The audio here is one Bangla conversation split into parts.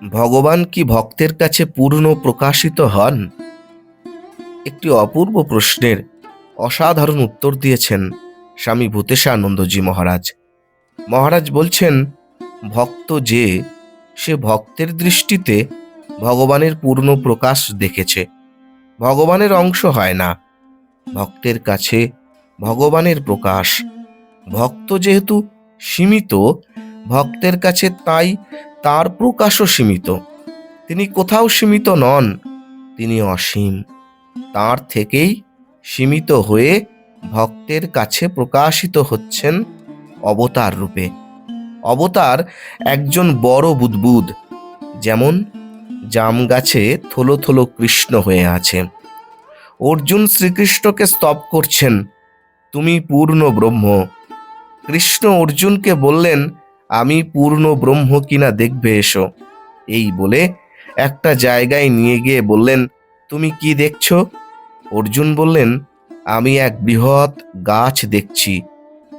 ভগবান কি ভক্তের কাছে পূর্ণ প্রকাশিত হন? একটি অপূর্ব প্রশ্নের অসাধারণ উত্তর দিয়েছেন স্বামী ভূতেশানন্দজি মহারাজ। মহারাজ বলছেন, ভক্ত যে, সে ভক্তের দৃষ্টিতে ভগবানের পূর্ণ প্রকাশ দেখেছে, ভগবানের অংশ হয় না। ভক্তের কাছে ভগবানের প্রকাশ। ভক্ত যেহেতু সীমিত, ভক্তের কাছে তাই তার প্রকাশও সীমিত। তিনি কোথাও সীমিত নন, তিনি অসীম। তার থেকেই সীমিত হয়ে ভক্তের কাছে প্রকাশিত হচ্ছেন অবতার রূপে। অবতার একজন বড় বুদ্বুদ, যেমন জাম গাছে থলো থলো কৃষ্ণ হয়ে আছে। অর্জুন শ্রীকৃষ্ণকে স্তব করছেন, তুমি পূর্ণ ব্রহ্ম। কৃষ্ণ অর্জুনকে বললেন, আমি পূর্ণ ব্রহ্ম কিনা দেখবে এসো। এই বলে একটা জায়গায় নিয়ে গিয়ে বললেন, তুমি কি দেখছো? অর্জুন বললেন, আমি এক বৃহৎ গাছ দেখছি,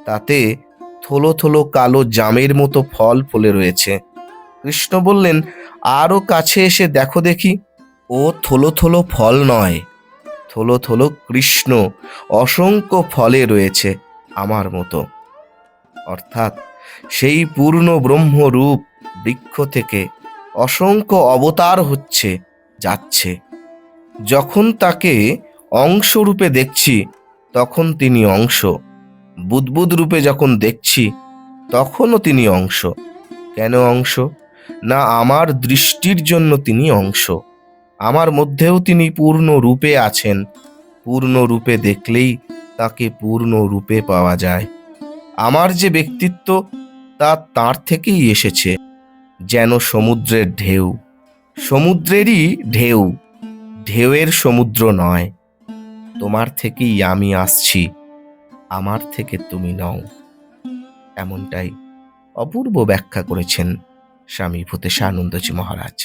তাতে থলো থলো কালো জামের মতো ফল ফলে রয়েছে। কৃষ্ণ বললেন, আরো কাছে এসে দেখো দেখি। ও থলো থলো ফল নয়, থলো থলো কৃষ্ণ অসংখ্য ফলে রয়েছে আমার মতো। অর্থাৎ সেই পূর্ণ ব্রহ্মরূপ বৃক্ষ থেকে অসংখ্য অবতার হচ্ছে, যাচ্ছে। যখন তাকে অংশরূপে দেখছি, তখন তিনি অংশ। বুদ্বুদ রূপে যখন দেখছি, তখনও তিনি অংশ। কেন অংশ? না, আমার দৃষ্টির জন্য তিনি অংশ। আমার মধ্যেও তিনি পূর্ণ রূপে আছেন। পূর্ণ রূপে দেখলেই তাকে পূর্ণ রূপে পাওয়া যায়। আমার যে ব্যক্তিত্ব, তা তাঁর থেকেই এসেছে। যেন সমুদ্রের ঢেউ, সমুদ্রেরই ঢেউ, ঢেউয়ের সমুদ্র নয়। তোমার থেকেই আমি আসছি, আমার থেকে তুমি নও। এমনটাই অপূর্ব ব্যাখ্যা করেছেন স্বামী ভূতেশানন্দজি মহারাজ।